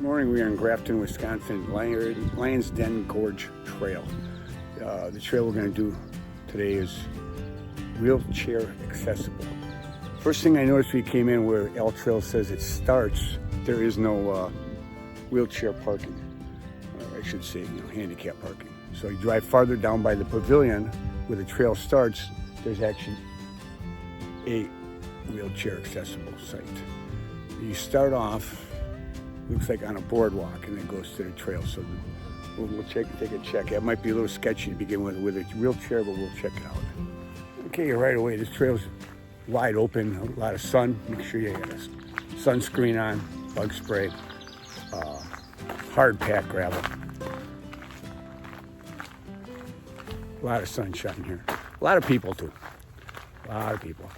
Morning, we are in Grafton, Wisconsin, Lions Den Gorge Trail. The trail we're going to do today is wheelchair accessible. First thing I noticed when we came in, where L Trail says it starts, there is no wheelchair parking. I should say, handicap parking. So you drive farther down by the pavilion where the trail starts, there's actually a wheelchair accessible site. You start off, looks like on a boardwalk, and then goes to the trail. So we'll take a check. It might be a little sketchy to begin with a wheelchair, but we'll check it out. Okay, right away, this trail's wide open, a lot of sun. Make sure you have a sunscreen on, bug spray, hard packed gravel. A lot of sunshine here. A lot of people too. A lot of people.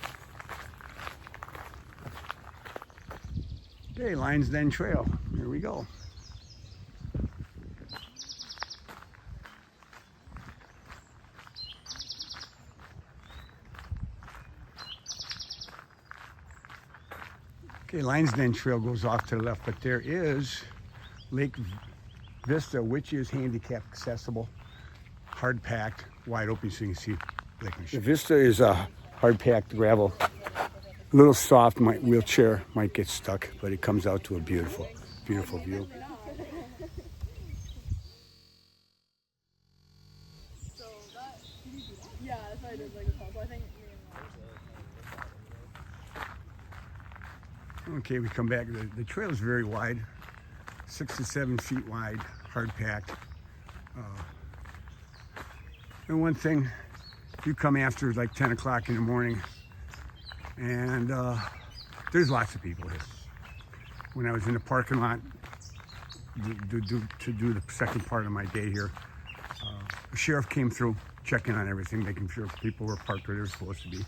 Okay, Lions Den Trail. Here we go. Okay, Lions Den Trail goes off to the left, but there is Lake Vista, which is handicap accessible, hard packed, wide open, so you can see Lake Michigan. The Vista is a hard packed gravel. A little soft, my wheelchair might get stuck, but it comes out to a beautiful, beautiful view. Okay, we come back. The trail is very wide, 6 to 7 feet wide, hard packed. And one thing, you come after like 10 o'clock in the morning, and there's lots of people here. When I was in the parking lot to do the second part of my day here, the sheriff came through, checking on everything, making sure people were parked where they were supposed to be.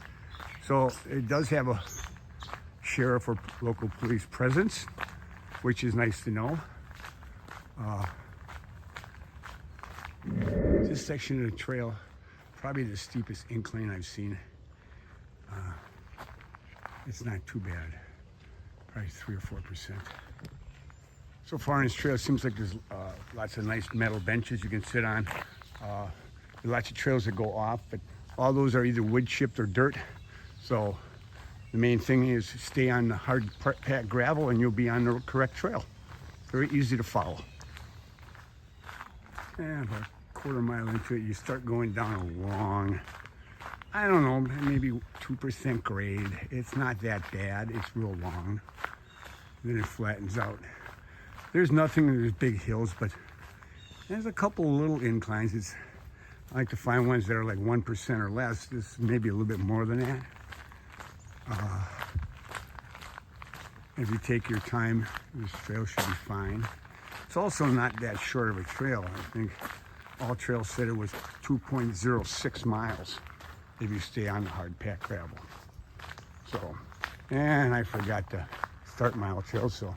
So it does have a sheriff or local police presence, which is nice to know. This section of the trail, probably the steepest incline I've seen. It's not too bad, probably 3 or 4%. So far on this trail, it seems like there's lots of nice metal benches you can sit on. There's lots of trails that go off, but all those are either wood chipped or dirt. So the main thing is stay on the hard packed gravel and you'll be on the correct trail. Very easy to follow. And about a quarter mile into it, you start going down a long, I don't know, maybe 2% grade. It's not that bad. It's real long. Then it flattens out. There's nothing, there's big hills, but there's a couple little inclines. I like to find ones that are like 1% or less. This may be a little bit more than that. If you take your time, this trail should be fine. It's also not that short of a trail. I think All Trail said it was 2.06 miles if you stay on the hard packed gravel. So, and I forgot to start my All Trail, so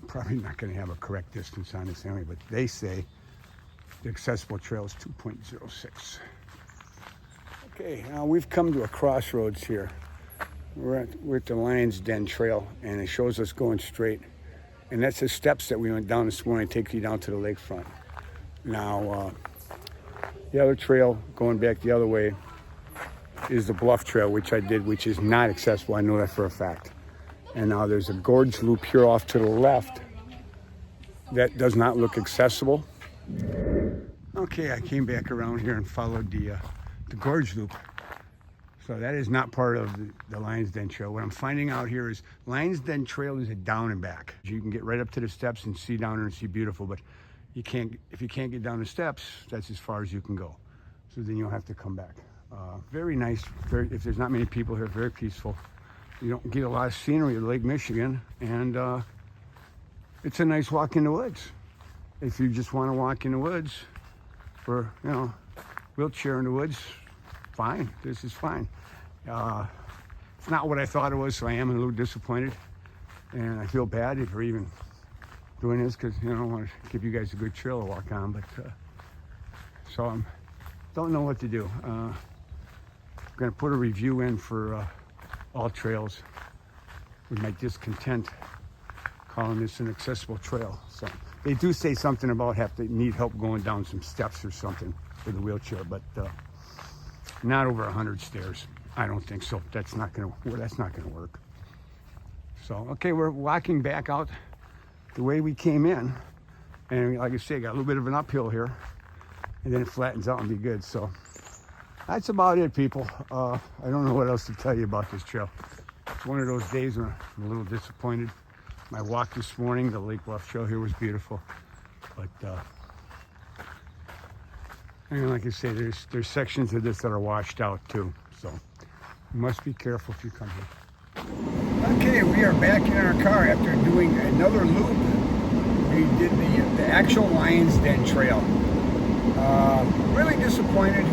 I'm probably not going to have a correct distance on this anyway, but they say the accessible trail is 2.06. Okay, now we've come to a crossroads here. We're at the Lions Den Trail, and it shows us going straight. And that's the steps that we went down this morning, take you down to the lakefront. Now, the other trail, going back the other way, is the Bluff Trail, which I did, which is not accessible. I know that for a fact. And now there's a gorge loop here off to the left that does not look accessible. Okay, I came back around here and followed the gorge loop. So that is not part of the Lions Den Trail. What I'm finding out here is Lions Den Trail is a down and back. You can get right up to the steps and see down there and see beautiful, but you can't, if you can't get down the steps, that's as far as you can go. So then you'll have to come back. Very nice, if there's not many people here, very peaceful. You don't get a lot of scenery at Lake Michigan, and it's a nice walk in the woods. If you just want to walk in the woods for, wheelchair in the woods, fine, this is fine. It's not what I thought it was, so I am a little disappointed. And I feel bad if we're even doing this because, I want to give you guys a good trail to walk on. But so I don't know what to do. I'm going to put a review in for All Trails with my discontent calling this an accessible trail. So they do say something about need help going down some steps or something with a wheelchair, but not over 100 stairs. I don't think so. That's not gonna work. So okay, we're walking back out the way we came in, and like I say, got a little bit of an uphill here, and then it flattens out and be good. So that's about it, people. I don't know what else to tell you about this trail. It's one of those days when I'm a little disappointed. My walk this morning, the Lake Bluff Trail here was beautiful, but and like I say, there's sections of this that are washed out too. So you must be careful if you come here. Okay, we are back in our car after doing another loop. We did the actual Lion's Den Trail. Really disappointed.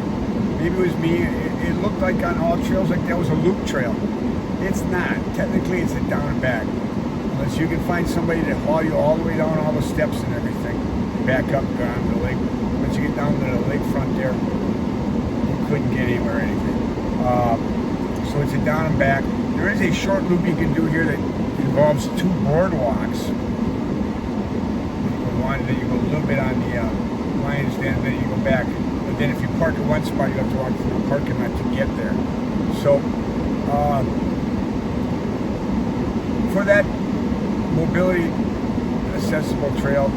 Maybe it was me. It looked like on all trails like that was a loop trail. It's not. Technically, it's a down and back. Unless you can find somebody to haul you all the way down all the steps and everything. Back up on the lake. Once you get down to the lakefront there, you couldn't get anywhere or anything. So it's a down and back. There is a short loop you can do here that involves 2 boardwalks. Then you go a little bit on the Lion's Den, and then you go back. But then if you park at one spot, you have to walk through the parking lot to get there. So for that mobility accessible trail,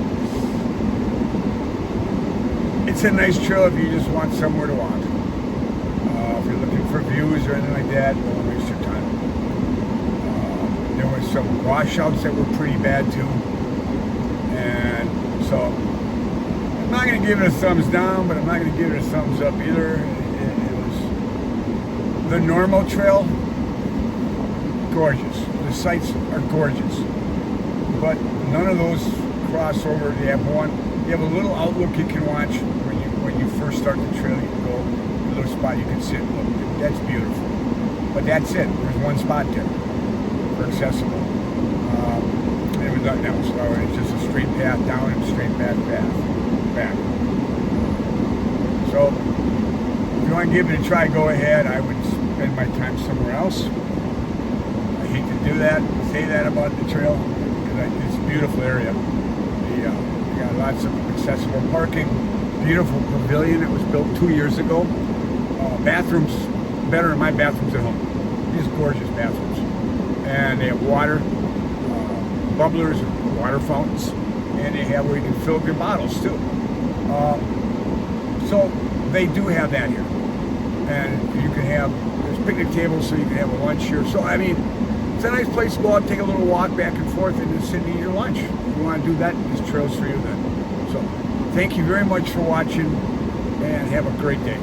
it's a nice trail if you just want somewhere to walk. If you're looking for views or anything like that, don't waste your time. There were some washouts that were pretty bad too. And so I'm not going to give it a thumbs down, but I'm not going to give it a thumbs up either. It was the normal trail, gorgeous. The sights are gorgeous, but none of those cross over. You have a little outlook you can watch when you first start the trail. You can go to a little spot you can sit and look. That's beautiful, but that's it. There's one spot there for accessible. There was nothing else. So it's just a straight path down and straight back. So if you want to give it a try, go ahead. I would spend my time somewhere else. I hate to do that, say that about the trail, because it's a beautiful area. We got lots of accessible parking, beautiful pavilion that was built 2 years ago. Bathrooms better than my bathrooms at home. These gorgeous bathrooms, and they have water. Bubblers, water fountains, and they have where you can fill up your bottles too. So they do have that here, and you can there's picnic tables, so you can have a lunch here. So I mean, it's a nice place to go out, take a little walk back and forth, and just sit and eat your lunch. If you want to do that, this trail's for you then. So thank you very much for watching, and have a great day.